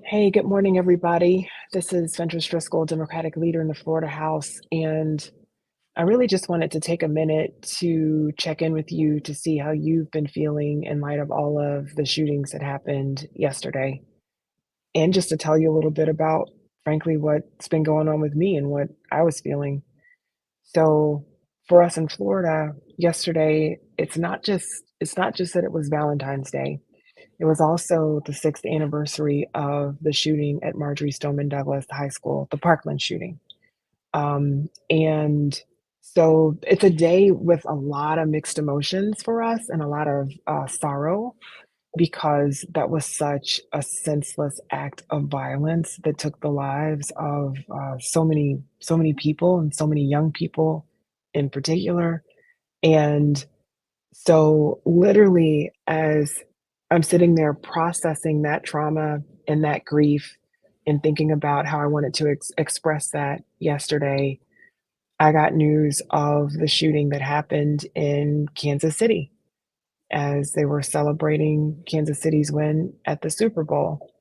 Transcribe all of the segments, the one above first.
Hey, good morning, everybody. This is Ventress Driscoll, Democratic leader in the Florida House. And I really just wanted to take a minute to check in with you to see how you've been feeling in light of all of the shootings that happened yesterday. And just to tell you a little bit about, frankly, what's been going on with me and what I was feeling. So for us in Florida, yesterday, it's not just that it was Valentine's Day. It was also the 6th anniversary of the shooting at Marjory Stoneman Douglas High School, the Parkland shooting. And so it's a day with a lot of mixed emotions for us and a lot of sorrow because that was such a senseless act of violence that took the lives of so many people and so many young people in particular. And so, literally, as I'm sitting there processing that trauma and that grief and thinking about how I wanted to express that yesterday, I got news of the shooting that happened in Kansas City as they were celebrating Kansas City's win at the Super Bowl.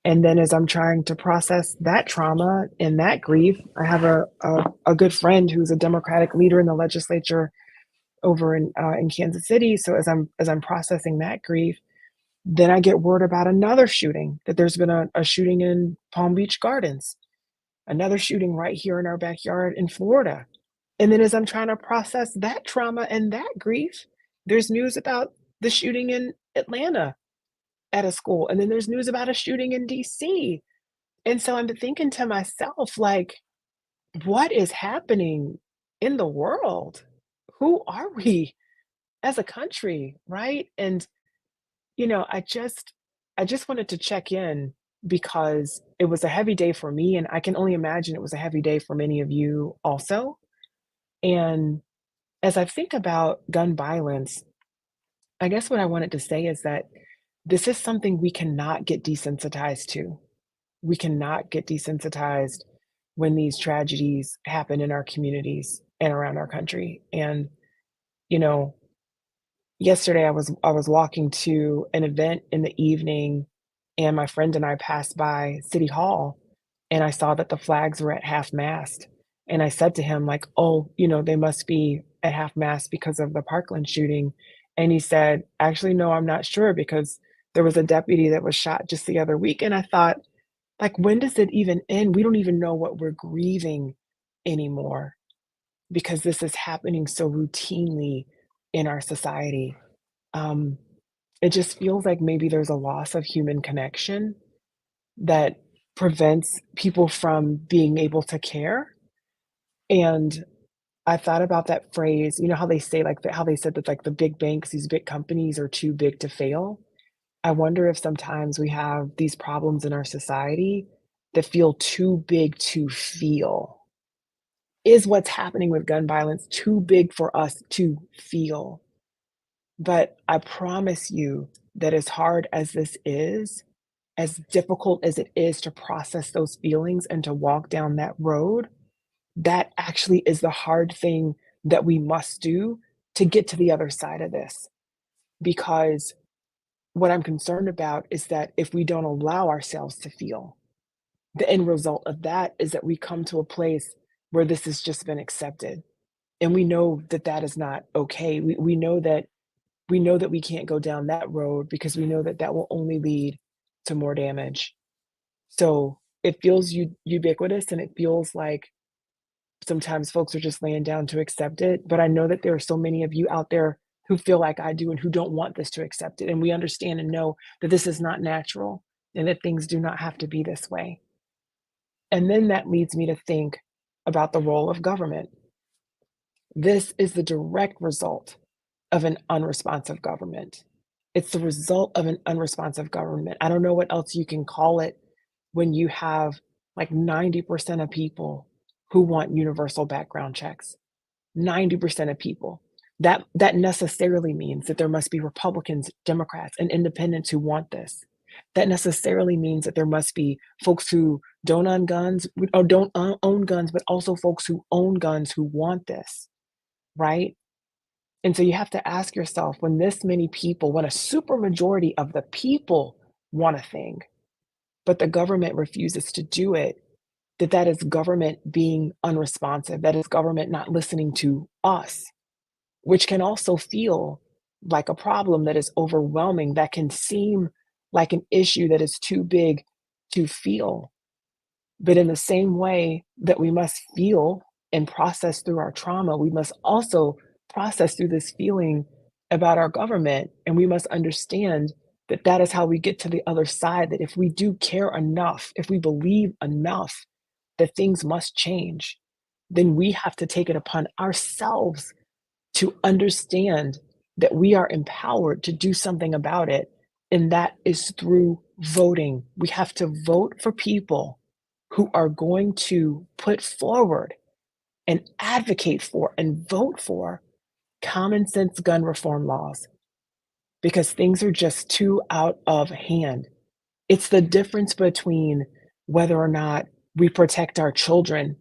And then, as I'm trying to process that trauma and that grief, I have a good friend who's a Democratic leader in the legislature over in Kansas City. So as I'm processing that grief, then I get word about another shooting, that there's been a shooting in Palm Beach Gardens, another shooting right here in our backyard in Florida. And then as I'm trying to process that trauma and that grief, there's news about the shooting in Atlanta at a school, and then there's news about a shooting in DC. And so I'm thinking to myself, like, what is happening in the world? Who are we as a country, right? And I just wanted to check in because it was a heavy day for me, and I can only imagine it was a heavy day for many of you also. And as I think about gun violence, I guess what I wanted to say is that this is something we cannot get desensitized to. We cannot get desensitized when these tragedies happen in our communities and around our country. And, you know, yesterday, I was walking to an event in the evening, and my friend and I passed by City Hall, and I saw that the flags were at half-mast, and I said to him, like, "Oh, they must be at half-mast because of the Parkland shooting," and he said, "Actually, no, I'm not sure because there was a deputy that was shot just the other week," and I thought, like, when does it even end? We don't even know what we're grieving anymore because this is happening so routinely in our society. Um, it just feels like maybe there's a loss of human connection that prevents people from being able to care. And I thought about that phrase, how they say, like, how they said that, like, the big banks, these big companies are too big to fail. I wonder if sometimes we have these problems in our society that feel too big to feel. Is what's happening with gun violence too big for us to feel? But I promise you that as hard as this is, as difficult as it is to process those feelings and to walk down that road, that actually is the hard thing that we must do to get to the other side of this. Because what I'm concerned about is that if we don't allow ourselves to feel, the end result of that is that we come to a place where this has just been accepted. And we know that that is not okay. We know that we can't go down that road because we know that that will only lead to more damage. So it feels ubiquitous and it feels like sometimes folks are just laying down to accept it. But I know that there are so many of you out there who feel like I do and who don't want this to accept it. And we understand and know that this is not natural and that things do not have to be this way. And then that leads me to think about the role of government. This is the direct result of an unresponsive government. It's the result of an unresponsive government. I don't know what else you can call it when you have like 90% of people who want universal background checks. 90% of people. That necessarily means that there must be Republicans, Democrats, and independents who want this. That necessarily means that there must be folks who don't own guns or don't own guns, but also folks who own guns who want this, right? And so you have to ask yourself when this many people, when a super majority of the people want a thing, but the government refuses to do it, that is government being unresponsive, that is government not listening to us, which can also feel like a problem that is overwhelming, that can seem like an issue that is too big to feel. But in the same way that we must feel and process through our trauma, we must also process through this feeling about our government. And we must understand that that is how we get to the other side. That if we do care enough, if we believe enough that things must change, then we have to take it upon ourselves to understand that we are empowered to do something about it. And that is through voting. We have to vote for people who are going to put forward and advocate for and vote for common sense gun reform laws because things are just too out of hand. It's the difference between whether or not we protect our children,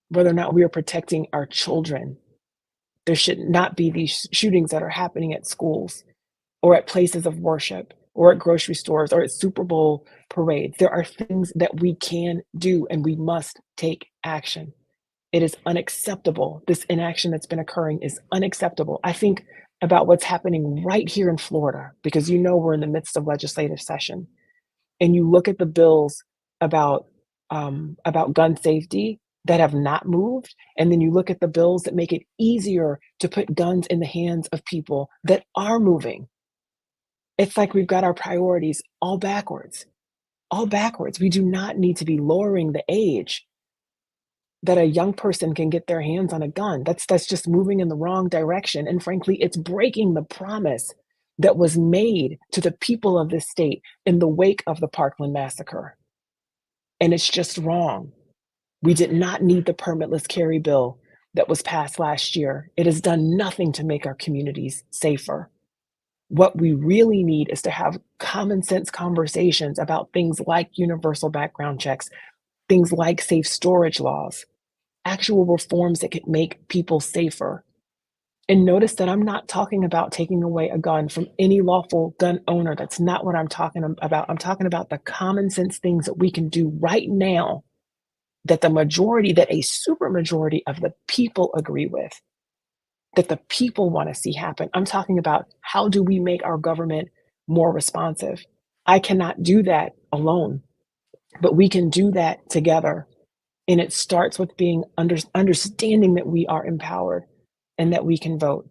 whether or not we are protecting our children. There should not be these shootings that are happening at schools or at places of worship or at grocery stores or at Super Bowl parades. There are things that we can do and we must take action. It is unacceptable. This inaction that's been occurring is unacceptable. I think about what's happening right here in Florida because we're in the midst of legislative session, and you look at the bills about about gun safety that have not moved, and then you look at the bills that make it easier to put guns in the hands of people that are moving. It's like we've got our priorities all backwards, all backwards. We do not need to be lowering the age that a young person can get their hands on a gun. That's just moving in the wrong direction, and frankly, it's breaking the promise that was made to the people of this state in the wake of the Parkland massacre, and it's just wrong. We did not need the permitless carry bill that was passed last year. It has done nothing to make our communities safer. What we really need is to have common sense conversations about things like universal background checks, things like safe storage laws, actual reforms that could make people safer. And notice that I'm not talking about taking away a gun from any lawful gun owner. That's not what I'm talking about. I'm talking about the common sense things that we can do right now that a super majority of the people agree with, that the people want to see happen. I'm talking about how do we make our government more responsive? I cannot do that alone, but we can do that together. And it starts with being understanding that we are empowered and that we can vote.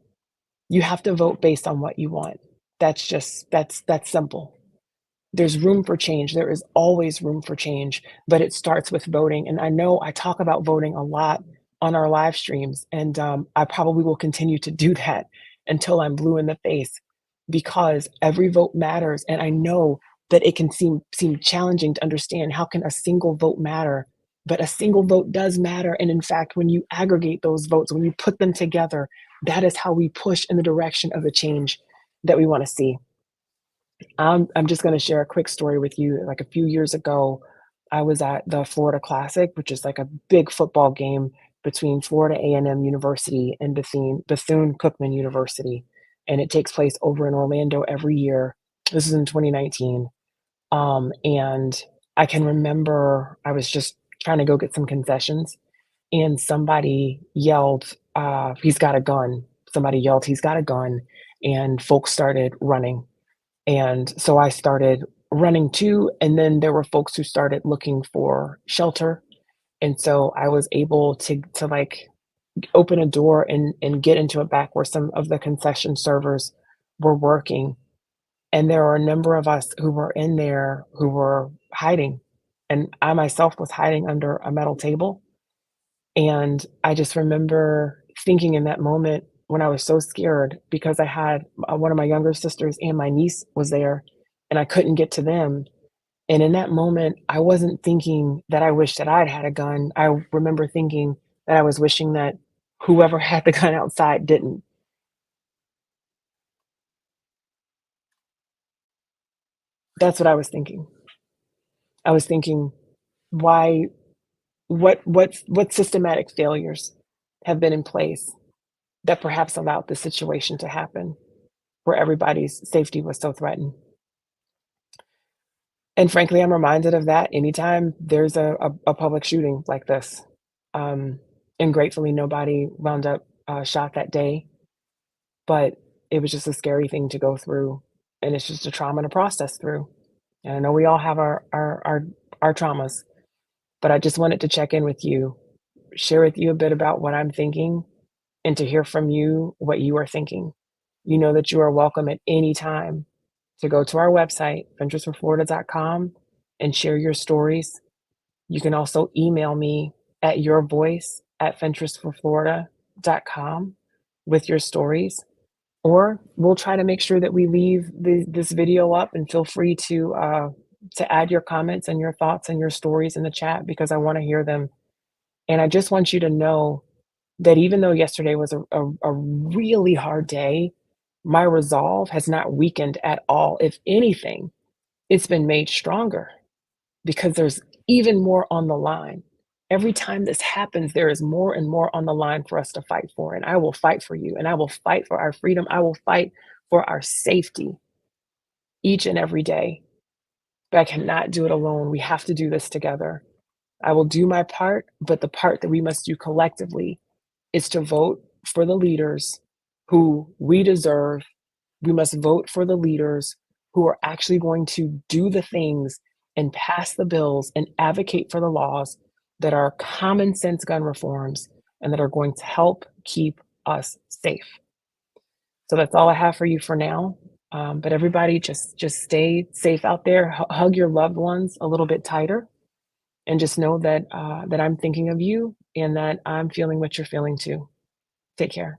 You have to vote based on what you want. That's simple. There's room for change. There is always room for change, but it starts with voting. And I know I talk about voting a lot on our live streams, and I probably will continue to do that until I'm blue in the face because every vote matters. And I know that it can seem challenging to understand how can a single vote matter, but a single vote does matter. And in fact, when you aggregate those votes, when you put them together, that is how we push in the direction of the change that we want to see. I'm just gonna share a quick story with you. Like a few years ago, I was at the Florida Classic, which is like a big football game between Florida A&M University and Bethune-Cookman University, and it takes place over in Orlando every year. This is in 2019. And I can remember I was just trying to go get some concessions, and somebody yelled, "He's got a gun." Somebody yelled, "He's got a gun," and folks started running. And so I started running too, and then there were folks who started looking for shelter, and so I was able to, like, open a door and get into a back where some of the concession servers were working, and there were a number of us who were in there who were hiding, and I myself was hiding under a metal table, and I just remember thinking in that moment when I was so scared because I had, one of my younger sisters and my niece was there, and I couldn't get to them, and in that moment, I wasn't thinking that I wish that I'd had a gun. I remember thinking that I was wishing that whoever had the gun outside didn't. That's what I was thinking. I was thinking, "Why what systematic failures have been in place that perhaps allowed this situation to happen where everybody's safety was so threatened?" And frankly, I'm reminded of that anytime there's a public shooting like this. Um, and gratefully, nobody wound up, shot that day, but it was just a scary thing to go through, and it's just a trauma to process through. And I know we all have our traumas, but I just wanted to check in with you, share with you a bit about what I'm thinking, and to hear from you what you are thinking. You know that you are welcome at any time to go to our website, venturesforflorida.com, and share your stories. You can also email me at yourvoice@venturesforflorida.com with your stories, or we'll try to make sure that we leave this video up, and feel free to add your comments and your thoughts and your stories in the chat because I want to hear them. And I just want you to know that even though yesterday was a really hard day, my resolve has not weakened at all. If anything, it's been made stronger because there's even more on the line. Every time this happens, there is more and more on the line for us to fight for. And I will fight for you, and I will fight for our freedom. I will fight for our safety each and every day. But I cannot do it alone. We have to do this together. I will do my part, but the part that we must do collectively is to vote for the leaders who we deserve. We must vote for the leaders who are actually going to do the things and pass the bills and advocate for the laws that are common sense gun reforms and that are going to help keep us safe. So that's all I have for you for now. But everybody, just stay safe out there. Hug your loved ones a little bit tighter, and just know that that I'm thinking of you and that I'm feeling what you're feeling too. Take care.